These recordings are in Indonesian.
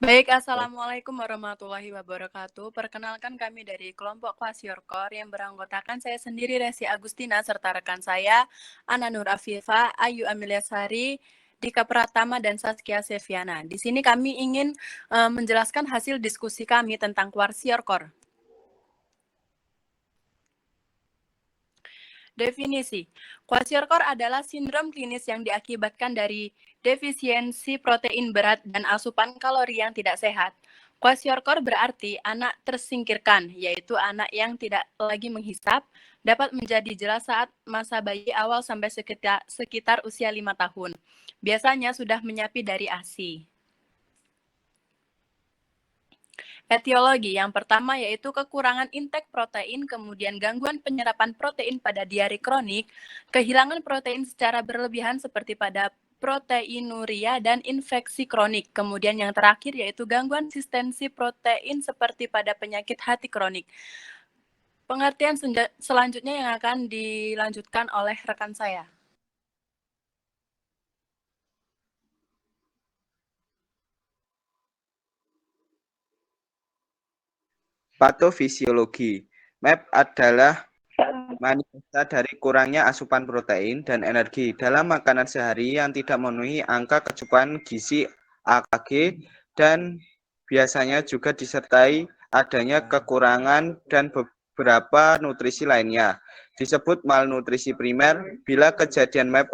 Baik, Assalamualaikum warahmatullahi wabarakatuh. Perkenalkan kami dari kelompok Kwasiorkor yang beranggotakan saya sendiri, Resi Agustina, serta rekan saya, Ana Nur Afifa, Ayu Amelia Sari, Dika Pratama, dan Saskia Seviana. Di sini kami ingin menjelaskan hasil diskusi kami tentang Kwasiorkor. Definisi. Kwashiorkor adalah sindrom klinis yang diakibatkan dari defisiensi protein berat dan asupan kalori yang tidak sehat. Kwashiorkor berarti anak tersingkirkan, yaitu anak yang tidak lagi menghisap, dapat menjadi jelas saat masa bayi awal sampai sekitar usia 5 tahun. Biasanya sudah menyapi dari ASI. Etiologi yang pertama yaitu kekurangan intake protein, kemudian gangguan penyerapan protein pada diare kronik, kehilangan protein secara berlebihan seperti pada proteinuria dan infeksi kronik. Kemudian yang terakhir yaitu gangguan resistensi protein seperti pada penyakit hati kronik. Pengertian selanjutnya yang akan dilanjutkan oleh rekan saya. Patofisiologi. MAP adalah manifesta dari kurangnya asupan protein dan energi dalam makanan sehari yang tidak memenuhi angka kecukupan gizi AKG dan biasanya juga disertai adanya kekurangan dan beberapa nutrisi lainnya. Disebut malnutrisi primer bila kejadian MAP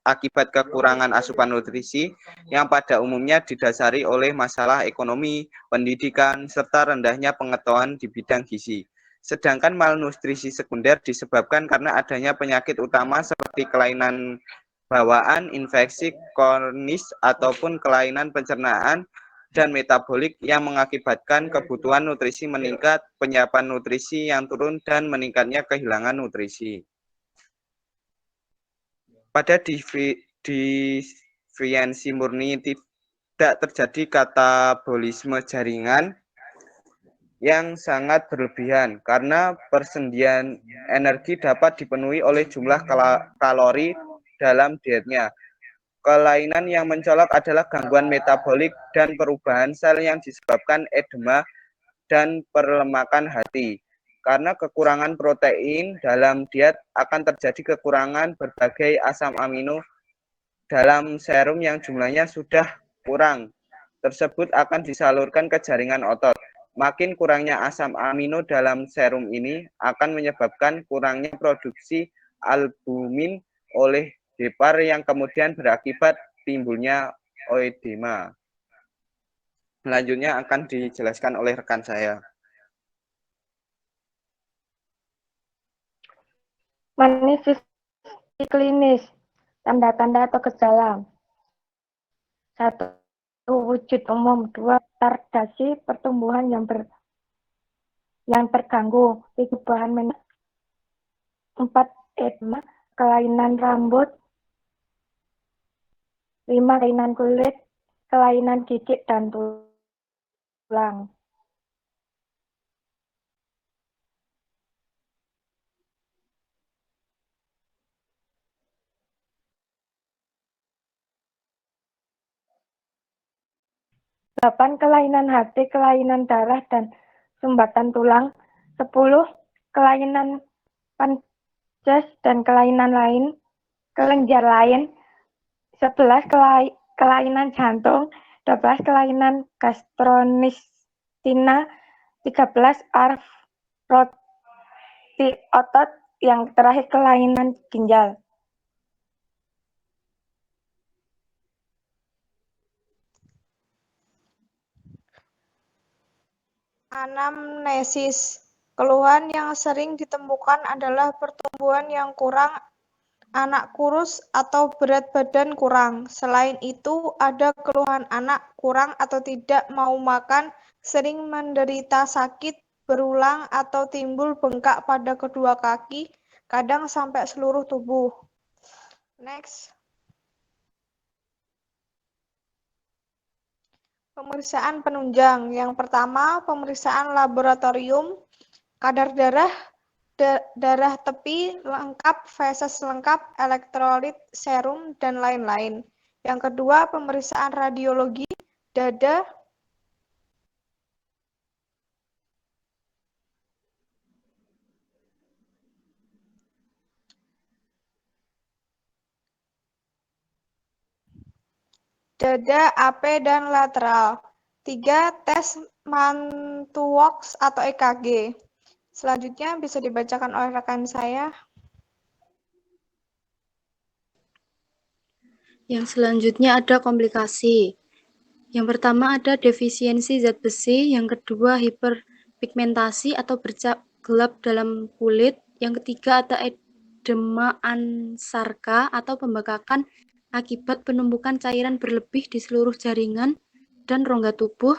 akibat kekurangan asupan nutrisi yang pada umumnya didasari oleh masalah ekonomi, pendidikan, serta rendahnya pengetahuan di bidang gizi. Sedangkan malnutrisi sekunder disebabkan karena adanya penyakit utama seperti kelainan bawaan, infeksi kronis, ataupun kelainan pencernaan dan metabolik yang mengakibatkan kebutuhan nutrisi meningkat, penyerapan nutrisi yang turun, dan meningkatnya kehilangan nutrisi. Pada defisiensi murni tidak terjadi katabolisme jaringan yang sangat berlebihan karena persendian energi dapat dipenuhi oleh jumlah kalori dalam dietnya. Kelainan yang mencolok adalah gangguan metabolik dan perubahan sel yang disebabkan edema dan perlemakan hati. Karena kekurangan protein dalam diet akan terjadi kekurangan berbagai asam amino dalam serum yang jumlahnya sudah kurang. Tersebut akan disalurkan ke jaringan otot. Makin kurangnya asam amino dalam serum ini akan menyebabkan kurangnya produksi albumin oleh hepar yang kemudian berakibat timbulnya oedema. Selanjutnya akan dijelaskan oleh rekan saya. Manifestasi klinis, tanda-tanda atau gejala. 1. Wujud umum. 2. Retardasi pertumbuhan yang terganggu. 3. Perubahan mental. 4. Edema, kelainan rambut. 5. Kelainan kulit, kelainan gigi dan tulang. Kelainan hati, kelainan darah dan sumbatan tulang. 10. Kelainan pankreas dan kelainan lain, kelenjar lain. 11. Kelainan jantung. 12. Kelainan gastrointestinal. 13. Artroti otot. Yang terakhir kelainan ginjal. Anamnesis. Keluhan yang sering ditemukan adalah pertumbuhan yang kurang, anak kurus, atau berat badan kurang. Selain itu, ada keluhan anak kurang atau tidak mau makan, sering menderita sakit berulang atau timbul bengkak pada kedua kaki, kadang sampai seluruh tubuh. Next. Pemeriksaan penunjang. Yang pertama, pemeriksaan laboratorium, kadar darah, darah tepi lengkap, feses lengkap, elektrolit, serum, dan lain-lain. Yang kedua, pemeriksaan radiologi, dada, dada, AP, dan lateral. 3. Tes Mantoux atau EKG. Selanjutnya bisa dibacakan oleh rekan saya. Yang selanjutnya ada komplikasi. Yang pertama ada defisiensi zat besi, yang kedua hiperpigmentasi atau bercak gelap dalam kulit, yang ketiga ada edema ansarka atau pembekakan akibat penumpukan cairan berlebih di seluruh jaringan dan rongga tubuh,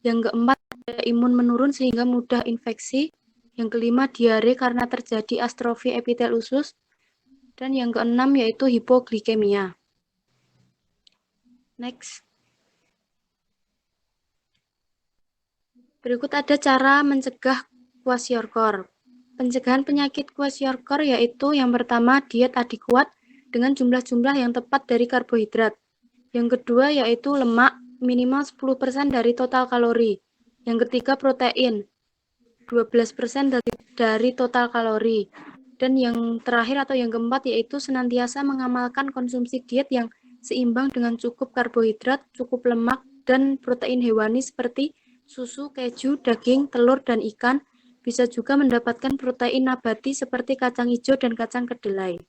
yang keempat ada imun menurun sehingga mudah infeksi, yang kelima diare karena terjadi astrofi epitel usus, dan yang keenam yaitu hipoglikemia. Next. Berikut ada cara mencegah kwashiorkor. Pencegahan penyakit kwashiorkor yaitu yang pertama diet adekuat dengan jumlah-jumlah yang tepat dari karbohidrat. Yang kedua yaitu lemak minimal 10% dari total kalori. Yang ketiga protein 12% dari total kalori. Dan yang terakhir atau yang keempat yaitu senantiasa mengamalkan konsumsi diet yang seimbang dengan cukup karbohidrat, cukup lemak, dan protein hewani seperti susu, keju, daging, telur, dan ikan. Bisa juga mendapatkan protein nabati seperti kacang hijau dan kacang kedelai.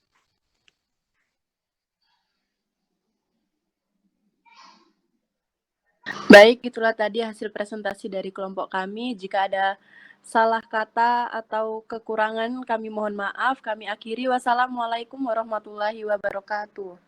Baik, itulah tadi hasil presentasi dari kelompok kami. Jika ada salah kata atau kekurangan, kami mohon maaf. Kami akhiri. Wassalamualaikum warahmatullahi wabarakatuh.